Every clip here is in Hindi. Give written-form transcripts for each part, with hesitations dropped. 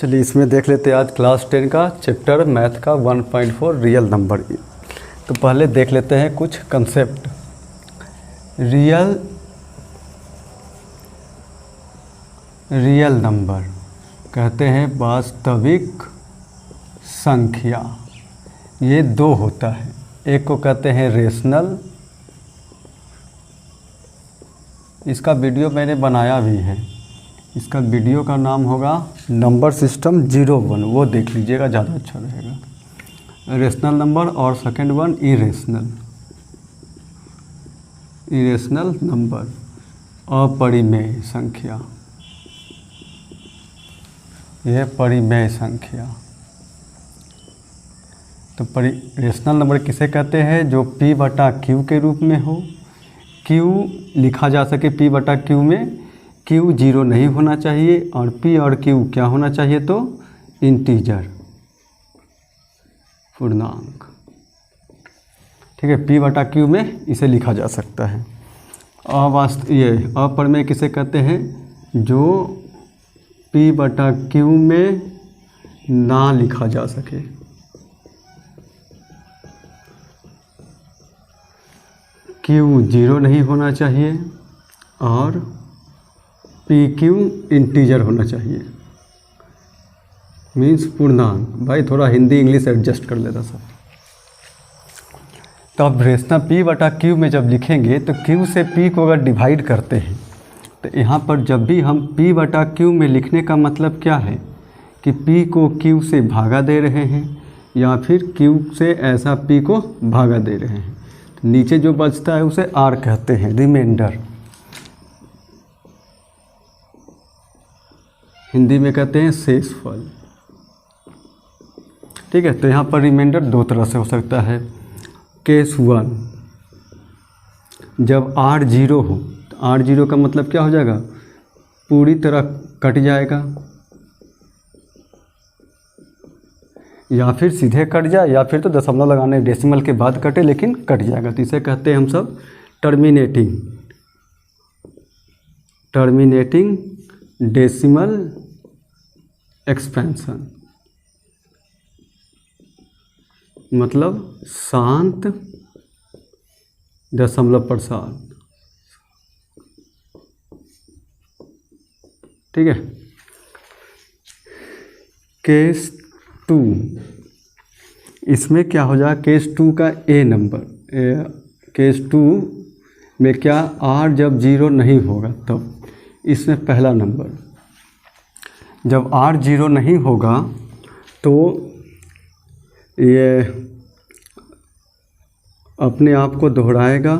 चलिए इसमें देख लेते हैं आज क्लास 10 का चैप्टर मैथ का 1.4 रियल नंबर। तो पहले देख लेते हैं कुछ कंसेप्ट। रियल नंबर कहते हैं वास्तविक संख्या। ये दो होता है, एक को कहते हैं रेशनल, इसका वीडियो मैंने बनाया भी है, इसका वीडियो का नाम होगा नंबर सिस्टम 01, वो देख लीजिएगा, ज़्यादा अच्छा रहेगा। रेशनल नंबर और सेकंड वन इरेशनल नंबर, अपरिमेय संख्या। यह परिमेय संख्या। तो रेशनल नंबर किसे कहते हैं? जो P बटा Q के रूप में हो, Q लिखा जा सके P बटा Q में, Q 0 नहीं होना चाहिए और P और Q क्या होना चाहिए? तो इंटीजर, पूर्णांक। ठीक है, P बटा Q में इसे लिखा जा सकता है। ये अपरिमेय किसे कहते हैं? जो P बटा Q में ना लिखा जा सके। Q 0 नहीं होना चाहिए और PQ इंटीजर होना चाहिए, मीन्स पूर्णांक। भाई थोड़ा हिंदी इंग्लिश एडजस्ट कर लेता सब। तो अब रेशनल P बटा Q में जब लिखेंगे तो Q से P को अगर डिवाइड करते हैं तो यहाँ पर जब भी हम P बटा Q में लिखने का मतलब क्या है कि P को Q से भागा दे रहे हैं या फिर Q से ऐसा P को भागा दे रहे हैं। तो नीचे जो बचता है उसे R कहते हैं, रिमाइंडर। हिंदी में कहते हैं शेषफल। ठीक है, तो यहाँ पर रिमाइंडर दो तरह से हो सकता है। केस 1, जब R 0 हो तो R 0 का मतलब क्या हो जाएगा? पूरी तरह कट जाएगा, या फिर सीधे कट जाए या फिर तो दशमलव लगाने डेसिमल के बाद कटे, लेकिन कट जाएगा। तो इसे कहते हैं हम सब टर्मिनेटिंग डेसिमल एक्सपेंशन, मतलब शांत दशमलव प्रसार। ठीक है। केस 2, इसमें क्या हो जाएगा? केस 2 का A नंबर, केस 2 में क्या R जब 0 नहीं होगा तब इसमें पहला नंबर, जब R 0 नहीं होगा तो ये अपने आप को दोहराएगा,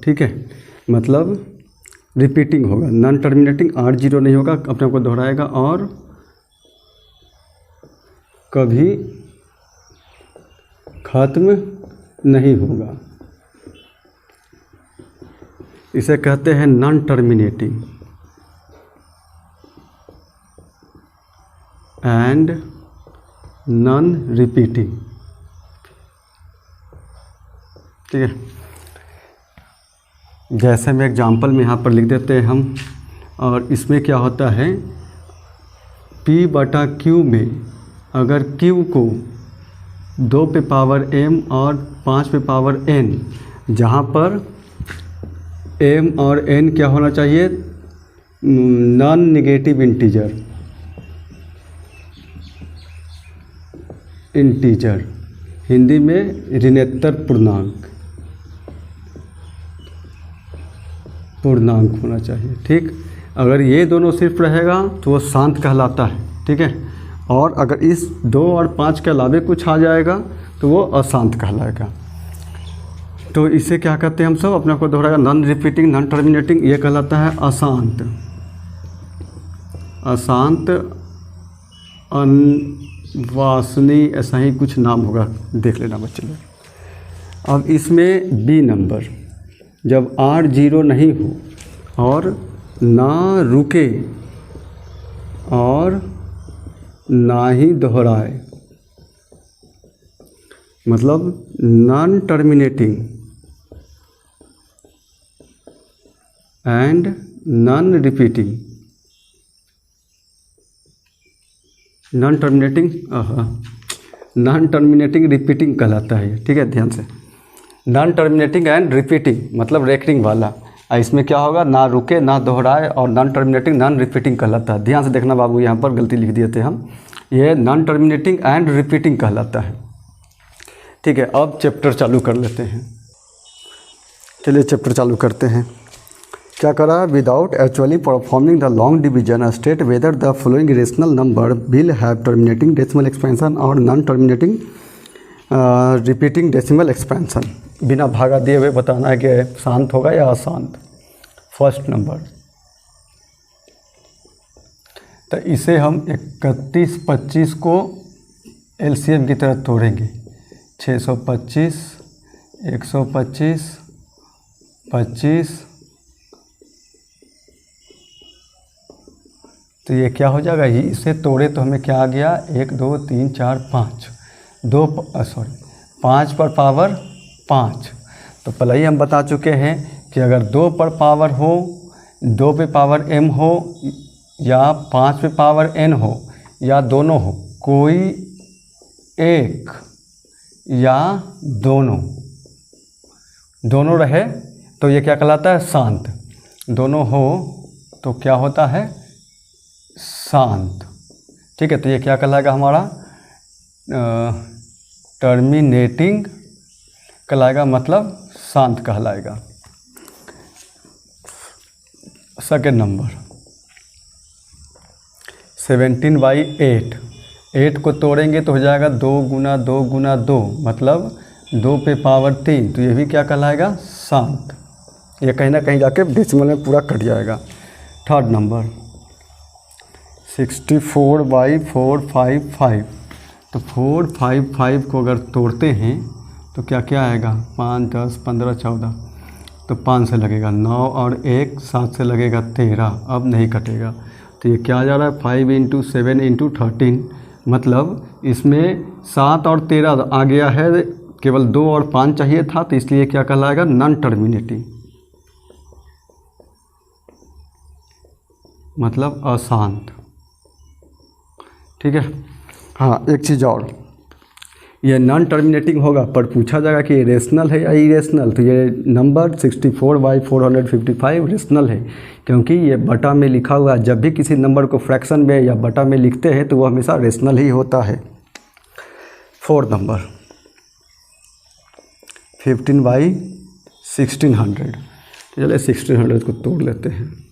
ठीक है, मतलब रिपीटिंग होगा, नॉन टर्मिनेटिंग। R 0 नहीं होगा, अपने आप को दोहराएगा और कभी खत्म नहीं होगा। इसे कहते हैं non terminating and non repeating. ठीक है, जैसे में एग्जाम्पल में यहाँ पर लिख देते हैं हम। और इसमें क्या होता है? P बटा Q में अगर Q को 2 पे पावर m और 5 पे पावर n, जहाँ पर m और n क्या होना चाहिए? नॉन नेगेटिव इंटीजर, हिंदी में ऋणोत्तर पूर्णांक होना चाहिए। ठीक, अगर ये दोनों सिर्फ रहेगा तो वो शांत कहलाता है। ठीक है, और अगर इस 2 और 5 के अलावे कुछ आ जाएगा तो वो अशांत कहलाएगा। तो इसे क्या कहते हैं हम सब? अपने को दोहराएगा, नॉन रिपीटिंग, नॉन टर्मिनेटिंग, ये कहलाता है अशांत, अनवासनीय, ऐसा ही कुछ नाम होगा, देख लेना बच्चे लोग। अब इसमें B नंबर, जब R 0 नहीं हो और ना रुके और ना ही दोहराए, मतलब non terminating and non repeating, non terminating repeating कहलाता है ये, ठीक है, ध्यान से। नॉन टर्मिनेटिंग एंड रिपीटिंग मतलब रेकरिंग वाला, इसमें क्या होगा, ना रुके ना दोहराए, और नॉन टर्मिनेटिंग नॉन रिपीटिंग कहलाता है। ध्यान से देखना बाबू, यहाँ पर गलती लिख दिए थे हम, ये नॉन टर्मिनेटिंग एंड रिपीटिंग कहलाता है, ठीक है। अब चैप्टर चालू कर लेते हैं, चलिए चैप्टर चालू करते हैं। क्या करा, without actually performing the long division state whether the following rational number will have terminating decimal expansion और non terminating repeating decimal expansion. बिना भागा दिए हुए बताना है कि शांत होगा या अशांत। फर्स्ट नंबर, तो इसे हम 31 25 को एलसीएम की तरह तोड़ेंगे। 625 125 25, तो ये क्या हो जाएगा, ये इसे तोड़े तो हमें क्या आ गया, 1 2 3 4 5, 5 पर पावर 5। तो पहले ही हम बता चुके हैं कि अगर 2 पर पावर हो, 2 पे पावर m हो, या 5 पे पावर n हो, या दोनों हो, कोई एक या दोनों रहे तो ये क्या कहलाता है, शांत। दोनों हो तो क्या होता है, शांत, ठीक है। तो ये क्या कहलाएगा हमारा, टर्मिनेटिंग कहलाएगा, मतलब शांत कहलाएगा। सेकेंड नंबर, 17/8, 8 को तोड़ेंगे तो हो जाएगा 2 गुना 2 गुना 2, मतलब 2 पे पावर 3, तो ये भी क्या कहलाएगा, शांत। ये कहीं ना कहीं जाके डेसिमल में पूरा कट जाएगा। थर्ड नंबर, 64/455, तो 455 को अगर तोड़ते हैं तो क्या क्या आएगा, 5 10 15 14, तो 5 से लगेगा 9 और 1 7 से लगेगा 13, अब नहीं कटेगा। तो ये क्या आ जा रहा है, 5 × 7 × 13, मतलब इसमें 7 और 13 आ गया है, केवल 2 और 5 चाहिए था, तो इसलिए क्या कहलाएगा, नॉन टर्मिनेटिंग, मतलब अशांत, ठीक है। हाँ, एक चीज़ और, ये नॉन टर्मिनेटिंग होगा पर पूछा जाएगा कि ये रेशनल है या इरेशनल, तो ये नंबर 64/455 रेशनल है, क्योंकि ये बटा में लिखा हुआ है। जब भी किसी नंबर को फ्रैक्शन में या बटा में लिखते हैं तो वो हमेशा रेशनल ही होता है। फोर्थ नंबर, 15/1600, चलिए 1600 को तोड़ लेते हैं।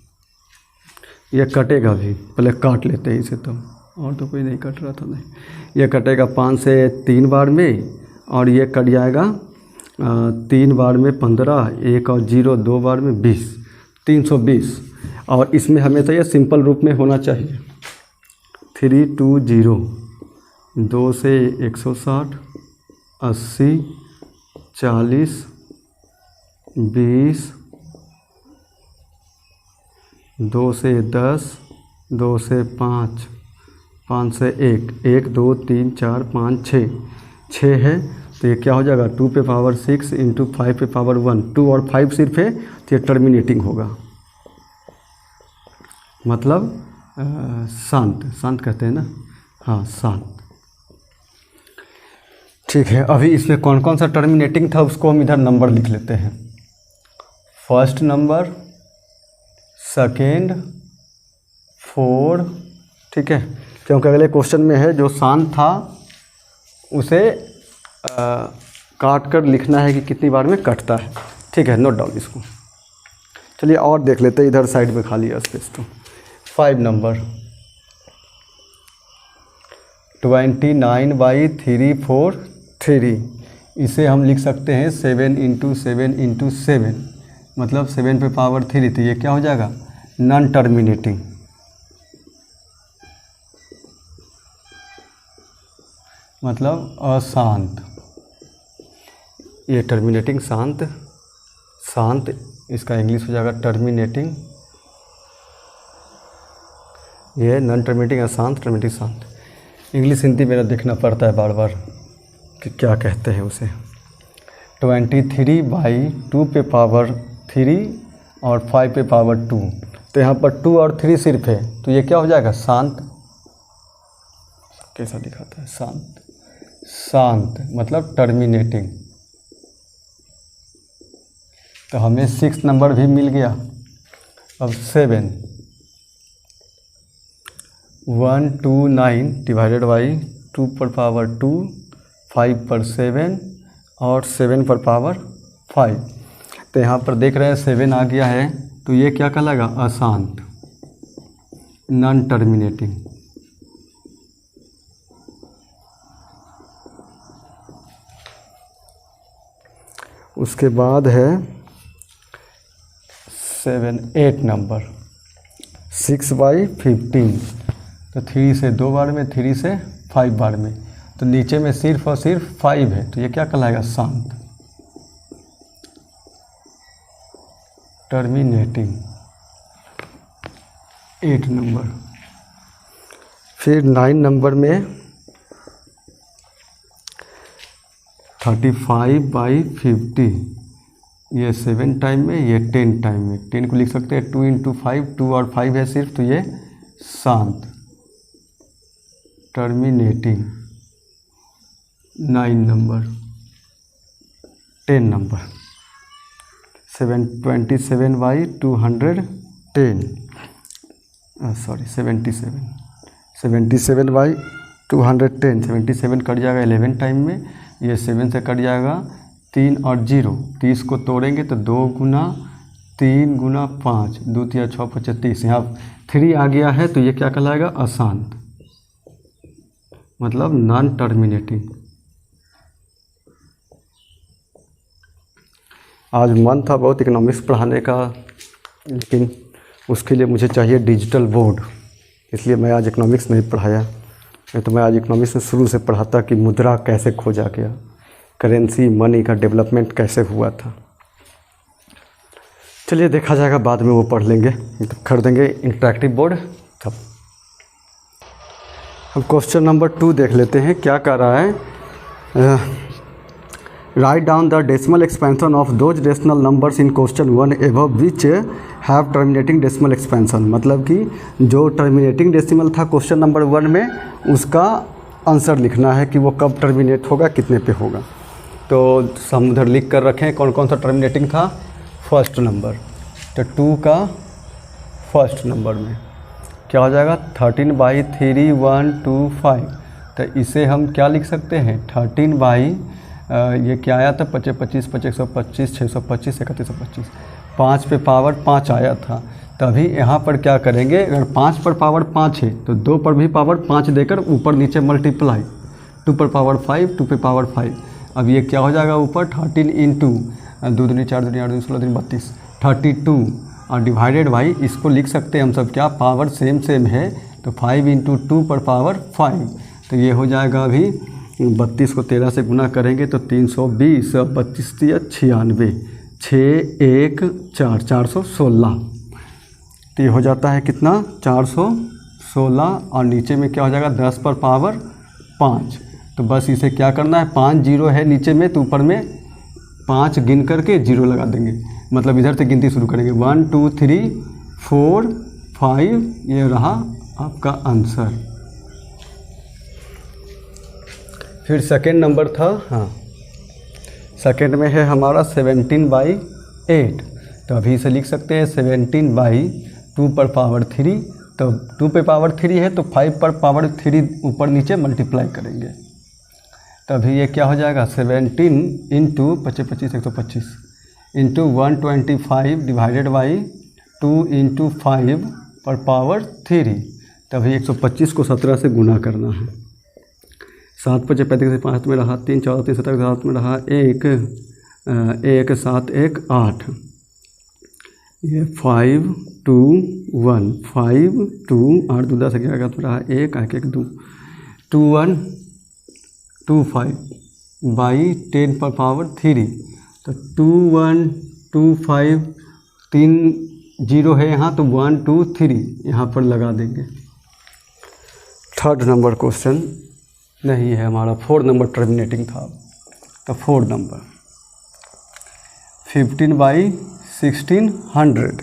ये कटेगा भी, पहले काट लेते हैं इसे, तो और तो कोई नहीं कट रहा था, नहीं, ये कटेगा 5 से 3 बार में, और ये कट जाएगा 3 बार में 15, 1 और 0 2 बार में 20, 320। और इसमें हमेशा ये सिंपल रूप में होना चाहिए, 320, 2 से 160, 80, 40, 20, 2 से 10, 2 से 5, 5 से 1, 1 2 3 4 5 6 है, तो ये क्या हो जाएगा, 2 पे पावर 6 × 5 पे पावर 1, 2 और 5 सिर्फ है, तो ये टर्मिनेटिंग होगा, मतलब शांत कहते हैं ना, हाँ शांत, ठीक है। अभी इसमें कौन कौन सा टर्मिनेटिंग था उसको हम इधर नंबर लिख लेते हैं। फर्स्ट नंबर, सेकेंड, 4, ठीक है, क्योंकि अगले क्वेश्चन में है जो शांत था उसे काट कर लिखना है कि कितनी बार में कटता है, ठीक है, नोट डाउन इसको। चलिए और देख लेते हैं, इधर साइड में खाली है स्पेस। तो 5 नंबर, 29/343, इसे हम लिख सकते हैं 7 × 7 × 7, मतलब 7 पे पावर 3, तो ये क्या हो जाएगा, नॉन टर्मिनेटिंग, मतलब अशांत। ये टर्मिनेटिंग शांत, इसका इंग्लिश हो जाएगा टर्मिनेटिंग। ये नॉन टर्मिनेटिंग अशांत, टर्मिनेटिंग शांत। इंग्लिश हिंदी मेरा देखना पड़ता है बार बार कि क्या कहते हैं उसे। 23/2 पे पावर 3 और 5 पे पावर 2। तो यहाँ पर 2 और 3 सिर्फ है, तो ये क्या हो जाएगा, शांत। कैसा दिखाता है, शांत। शांत मतलब टर्मिनेटिंग। तो हमें 6 नंबर भी मिल गया। अब 7 129 डिवाइडेड बाई 2 पर पावर 2, 5 पर 7 और 7 पर पावर 5। तो यहाँ पर देख रहे हैं 7 आ गया है, तो ये क्या कहलाएगा, अशांत, नॉन टर्मिनेटिंग। उसके बाद है 8 नंबर 6/15। तो 3 से 2 बार में, 3 से 5 बार में, तो नीचे में सिर्फ और सिर्फ 5 है, तो ये क्या कहलाएगा, शांत, टर्मिनेटिंग। 8 नंबर। फिर 9 नंबर में 35/50, ये 7 टाइम में, ये 10 टाइम में। 10 को लिख सकते हैं 2 × 5, 2 और 5 है सिर्फ, तो ये शांत, टर्मिनेटिंग। 9 नंबर। 10 नंबर 27/210, 77/210, 77 कट जाएगा 11 टाइम में, ये 7 से कट जाएगा 3 और 0, 30 को तोड़ेंगे तो 2 गुना 3 गुना 5, 2 3 6 5 30, यहाँ 3 आ गया है, तो ये क्या कहलाएगा, अशांत, मतलब नॉन टर्मिनेटिंग। आज मन था बहुत इकोनॉमिक्स पढ़ाने का, लेकिन उसके लिए मुझे चाहिए डिजिटल बोर्ड, इसलिए मैं आज इकोनॉमिक्स नहीं पढ़ाया। नहीं तो मैं आज इकोनॉमिक्स में शुरू से पढ़ाता कि मुद्रा कैसे खोजा गया, करेंसी मनी का डेवलपमेंट कैसे हुआ था। चलिए देखा जाएगा, बाद में वो पढ़ लेंगे, तो खरीदेंगे इंटरैक्टिव बोर्ड तब। अब क्वेश्चन नंबर 2 देख लेते हैं, क्या कर रहा है। Write down the decimal expansion of those rational numbers in question 1 above which have terminating decimal expansion. मतलब कि जो टर्मिनेटिंग डेसिमल था क्वेश्चन नंबर 1 में, उसका आंसर लिखना है कि वो कब टर्मिनेट होगा, कितने पे होगा। तो हम उधर लिख कर रखें कौन कौन सा टर्मिनेटिंग था। फर्स्ट नंबर, तो 2 का फर्स्ट नंबर में क्या हो जाएगा, 13/3125। तो इसे हम क्या लिख सकते हैं, 13 ये क्या आया था, 25 25 25 125 625 3125, 5 पे पावर 5 आया था। तभी यहाँ पर क्या करेंगे, अगर 5 पर पावर 5 है तो 2 पर भी पावर 5 देकर ऊपर नीचे मल्टीप्लाई, 2 पर पावर 5, 2 पे पावर 5। अब ये क्या हो जाएगा, ऊपर 13 इंटू 2 दूनी 4 दूनी 8 दूनी 16 दूनी 32, 32 और डिवाइडेड बाई, इसको लिख सकते हैं हम सब क्या, पावर सेम है, तो 5 × 2 पर पावर 5। तो ये हो जाएगा, अभी 32 को 13 से गुना करेंगे तो 320, 32 96, 6 1 4 416। तो ये हो जाता है कितना, 416। और नीचे में क्या हो जाएगा, 10 पर पावर 5। तो बस इसे क्या करना है, 5 0 है नीचे में, तो ऊपर में 5 गिन करके 0 लगा देंगे, मतलब इधर से गिनती शुरू करेंगे, 1 2 3 4 5। ये रहा आपका आंसर। फिर सेकेंड नंबर था, हाँ सेकेंड में है हमारा 17/8। तो अभी इसे लिख सकते हैं 17/2 पर पावर 3। तो 2 पे पावर 3 है, तो 5 पर पावर 3 ऊपर नीचे मल्टीप्लाई करेंगे, तभी ये क्या हो जाएगा, 17 इंटू 25 25 125 इंटू 125 डिवाइडेड बाई 2 × 5 पर पावर 3। तभी 125 को 17 से गुना करना है। 7 5 35 से 5 में रहा 3, 14 3 17 7 में रहा 1 1 7 1 8। ये 5 2 1 5 2 8 2 10 11 में रहा 1 1 1 2 2 1 2 5 बाई 10 पर पावर 3। तो 2 1 2 5 3 0 है यहाँ, तो 1 2 3 यहाँ पर लगा देंगे। थर्ड नंबर क्वेश्चन नहीं है हमारा, 4 नंबर टर्मिनेटिंग था। तो 4 नंबर 15/6 1600।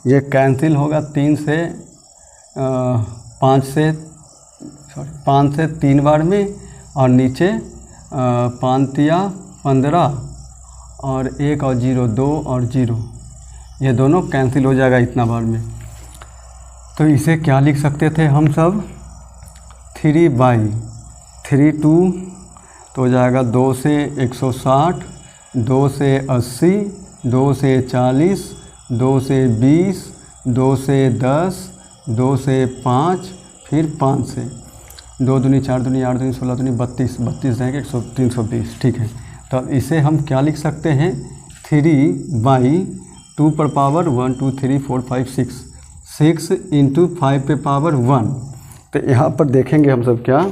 ये कैंसिल होगा 5 से 3 बार में, और नीचे 5 या 15 और 1 और 0 2 और 0, ये दोनों कैंसिल हो जाएगा इतना बार में। तो इसे क्या लिख सकते थे हम सब, 3/32, तो हो जाएगा 2 से 160, 2 से 80, 2 से 40, 2 से 20, 2 से 10, 2 से 5, फिर 5 से 2 दूनी 4 दूनी 8 दूनी 16 दूनी 32 रहेंगे 320। ठीक है, तो अब इसे हम क्या लिख सकते हैं, 3/2 पर पावर 1 2 3 4 5 6 इंटू 5 पे पावर 1। तो यहाँ पर देखेंगे हम सब क्या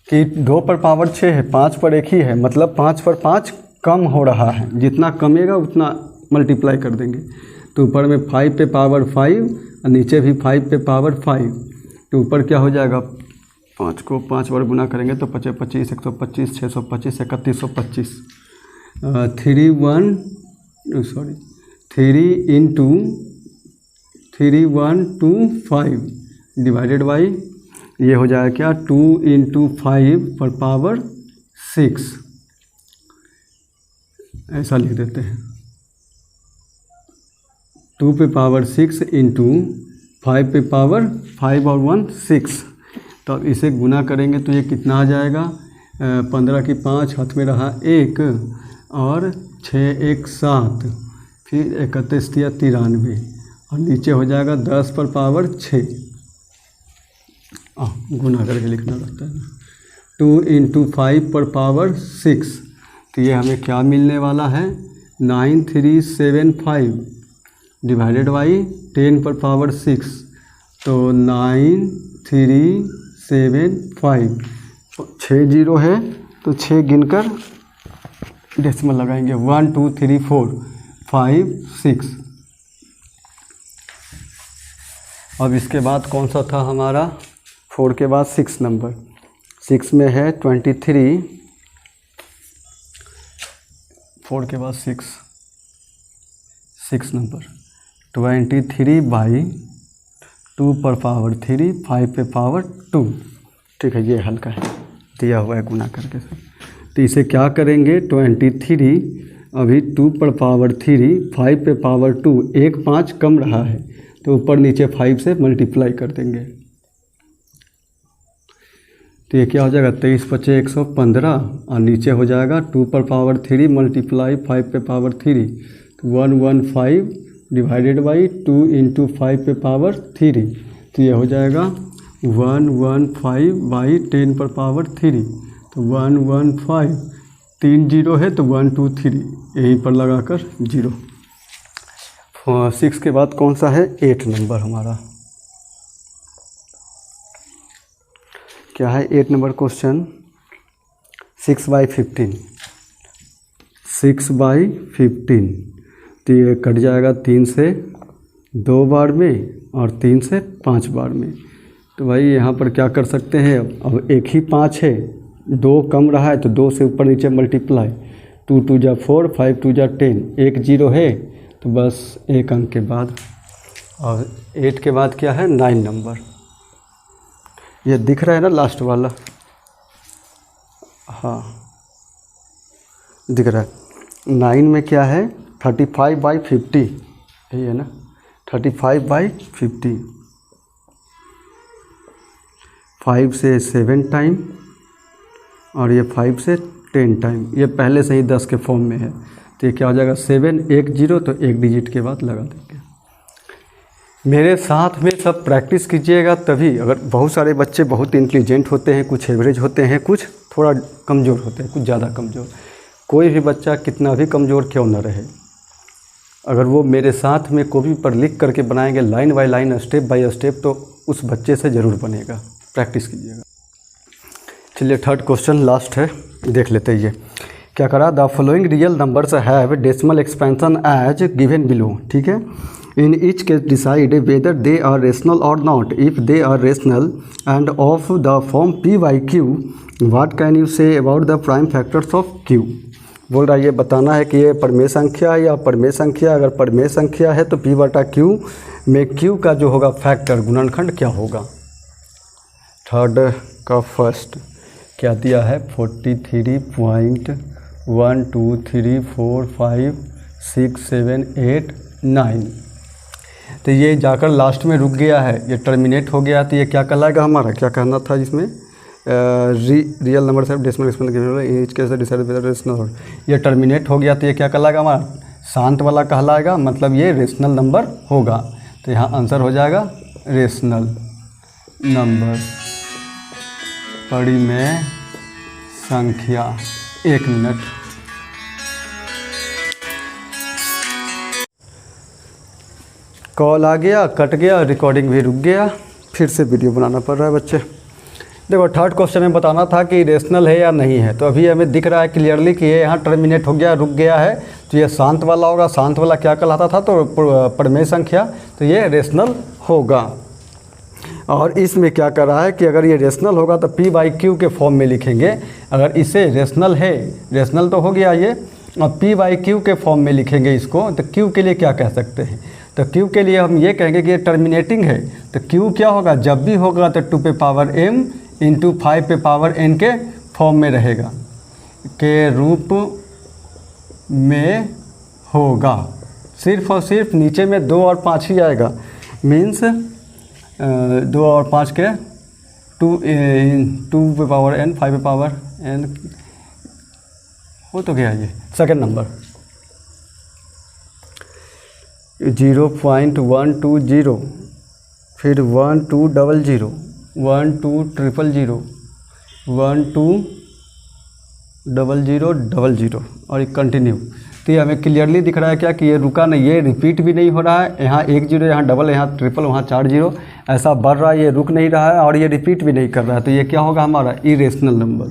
कि 2 पर पावर 6 है, 5 पर 1 ही है, मतलब 5 पर 5 कम हो रहा है, जितना कमेगा उतना मल्टीप्लाई कर देंगे। तो ऊपर में 5 पे पावर 5 और नीचे भी 5 पे पावर 5, तो ऊपर क्या हो जाएगा, 5 को 5 बार गुना करेंगे तो 25 25 125 625 3125। 3 इंटू 3125 डिवाइडेड बाई, ये हो जाएगा क्या, 2 इंटू 5 पर पावर 6, ऐसा लिख देते हैं। 2 पे पावर 6 इंटू 5 पे पावर 5 और 1 6। तो अब इसे गुना करेंगे तो ये कितना आ जाएगा, 15 की 5, हाथ में रहा 1 और 6 1 7, फिर 31 या 93, और नीचे हो जाएगा 10 पर पावर 6। गुना करके लिखना रहता है ना, 2 इंटू 5 पर पावर 6, तो ये हमें क्या मिलने वाला है, 9375 डिवाइडेड बाई 10 पर पावर 6, तो 9375। 6 जीरो है तो 6 गिनकर डेसिमल लगाएंगे, 1 2 3 4 5 6। अब इसके बाद कौन सा था हमारा, 4 के बाद 6 नंबर, 6 में है 23, 4 के बाद 6 नंबर 23/2 पर पावर 3 5 पे पावर 2। ठीक है, ये हल्का है, दिया हुआ है गुना करके से। तो इसे क्या करेंगे, 23 अभी 2 पर पावर 3 5 पे पावर 2, 1 5 कम रहा है तो ऊपर नीचे 5 से मल्टीप्लाई कर देंगे। तो ये क्या हो जाएगा, 23 25 115, और नीचे हो जाएगा 2 पर पावर 3 मल्टीप्लाई 5 पे पावर 3, तो 115 डिवाइडेड बाई 2 इंटू 5 पे पावर 3, तो ये हो जाएगा 115 / 10 पर पावर 3, तो 115, 3 जीरो है तो 1 2 3 यहीं पर लगाकर 0। 6 के बाद कौन सा है, 8 नंबर हमारा। क्या है 8 नंबर क्वेश्चन, 6/15, 6/15, तो ये कट जाएगा 3 से 2 बार में और 3 से 5 बार में। तो भाई यहाँ पर क्या कर सकते हैं, अब एक ही 5 है, 2 कम रहा है तो 2 से ऊपर नीचे मल्टीप्लाई, 2 2 जा 4 5 2 जा 10, 1 जीरो है तो बस 1 अंक के बाद। और 8 के बाद क्या है, 9 नंबर, ये दिख रहा है ना लास्ट वाला, हाँ दिख रहा है। 9 में क्या है, 35/50, यही है ना, 35/50, 5 से 7 टाइम और ये 5 से 10 टाइम, ये पहले से ही 10 के फॉर्म में है। तो ये क्या हो जाएगा, 7 1 0, तो 1 डिजिट के बाद लगा देंगे। मेरे साथ में सब प्रैक्टिस कीजिएगा तभी। अगर बहुत सारे बच्चे बहुत इंटेलिजेंट होते हैं, कुछ एवरेज होते हैं, कुछ थोड़ा कमज़ोर होते हैं, कुछ ज़्यादा कमज़ोर। कोई भी बच्चा कितना भी कमज़ोर क्यों न रहे, अगर वो मेरे साथ में कॉपी पर लिख करके बनाएंगे line by line step by step, तो उस बच्चे से ज़रूर बनेगा। प्रैक्टिस कीजिएगा। चलिए 3rd क्वेश्चन लास्ट है, देख लेते हैं। ये क्या करा, the following real numbers have decimal expansion as given below. ठीक है, in each case decide whether they are rational और not. If they are rational and of the form p/q, what can you say about the prime factors of q। बोल रहा है ये बताना है कि ये परमेय संख्या है या अपरमेय संख्या। अगर परमेय संख्या है तो P बटा Q में Q का जो होगा फैक्टर गुणनखंड क्या होगा। थर्ड का फर्स्ट क्या दिया है 43.123456789। तो ये जाकर लास्ट में रुक गया है, ये टर्मिनेट हो गया। तो ये क्या कहलाएगा हमारा, क्या कहना था इसमें, रियल नंबर से decimal exponential each case decided by the rational. ये टर्मिनेट हो गया तो ये क्या कहलाएगा हमारा, शांत वाला कहलाएगा, मतलब ये रेशनल नंबर होगा। तो यहाँ आंसर हो जाएगा रेशनल नंबर, परिमेय संख्या। 1 मिनट। कॉल आ गया, कट गया, रिकॉर्डिंग भी रुक गया, फिर से वीडियो बनाना पड़ रहा है बच्चे। देखो थर्ड क्वेश्चन में बताना था कि रेशनल है या नहीं है। तो अभी हमें दिख रहा है क्लियरली कि ये यहाँ टर्मिनेट हो गया, रुक गया है, तो ये शांत वाला होगा। शांत वाला क्या कहलाता था, तो परमेय संख्या, तो ये रेशनल होगा। और इसमें क्या कर रहा है कि अगर ये रेशनल होगा तो P बाई Q के फॉर्म में लिखेंगे। अगर इसे रेशनल है, रेशनल तो हो गया ये, और P बाई Q के फॉर्म में लिखेंगे इसको, तो Q के लिए क्या कह सकते हैं, तो Q के लिए हम ये कहेंगे कि ये टर्मिनेटिंग है। तो Q क्या होगा, जब भी होगा तो 2 पे पावर m इंटू 5 पे पावर n के फॉर्म में रहेगा, के रूप में होगा। सिर्फ और सिर्फ नीचे में 2 और 5 ही आएगा, मीन्स 2 और 5 के 2 पे पावर n 5 पे पावर n हो तो गया। ये सेकेंड नंबर 0.120, फिर 1200, 1200, 120000 और एक कंटिन्यू। तो ये हमें क्लियरली दिख रहा है क्या कि ये रुका नहीं, ये रिपीट भी नहीं हो रहा है। यहाँ 1 0, यहाँ डबल, यहाँ ट्रिपल, वहाँ 4 0, ऐसा बढ़ रहा है, ये रुक नहीं रहा है और ये रिपीट भी नहीं कर रहा है। तो ये क्या होगा हमारा इरेशनल नंबर,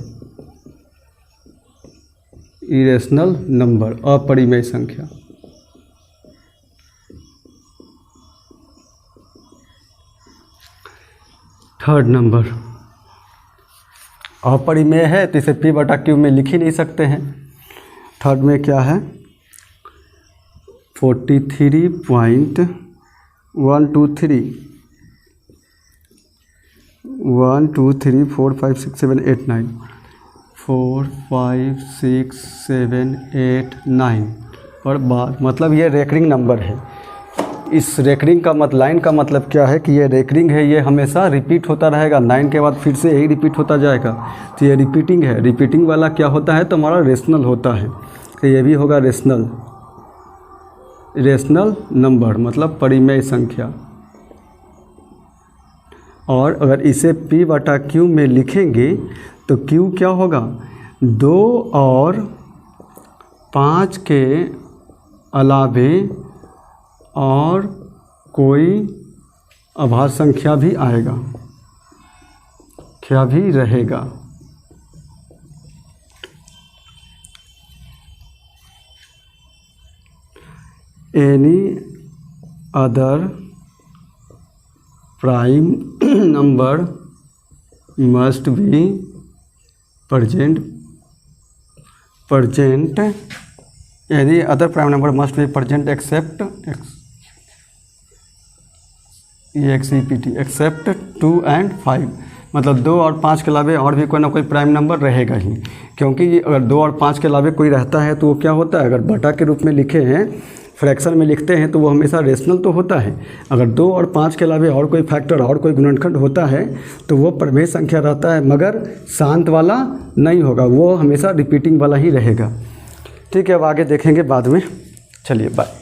इरेशनल नंबर, अपरिमेय संख्या। थर्ड नंबर अपरिमेय है तो इसे P बटा Q में लिख ही नहीं सकते हैं। थर्ड में क्या है 43.123 1 2 3 4 5 6 7 8 9 4 5 6 7 8 9 पर बार, मतलब ये रेकरिंग नंबर है। इस रेकरिंग का लाइन का मतलब क्या है कि ये रेकरिंग है, ये हमेशा रिपीट होता रहेगा। 9 के बाद फिर से यही रिपीट होता जाएगा, तो ये रिपीटिंग है। रिपीटिंग वाला क्या होता है तो हमारा रेशनल होता है। तो ये भी होगा रेशनल, रेशनल नंबर मतलब परिमेय संख्या। और अगर इसे P बटा Q में लिखेंगे तो Q क्या होगा, 2 और 5 के अलावे और कोई अभाज्य संख्या भी आएगा, क्या भी रहेगा। Any other prime number must be present, any other prime number must be present except except 2 and 5, मतलब 2 और 5 के अलावे और भी कोई ना कोई प्राइम नंबर रहेगा ही। क्योंकि अगर 2 और 5 के अलावे कोई रहता है तो वो क्या होता है, अगर बटा के रूप में लिखे हैं, फ्रैक्शन में लिखते हैं, तो वो हमेशा रेशनल तो होता है। अगर 2 और 5 के अलावे और कोई फैक्टर और कोई गुणनखंड होता है तो वो परिमेय संख्या रहता है, मगर शांत वाला नहीं होगा, वो हमेशा रिपीटिंग वाला ही रहेगा। ठीक है, अब आगे देखेंगे बाद में। चलिए बाय।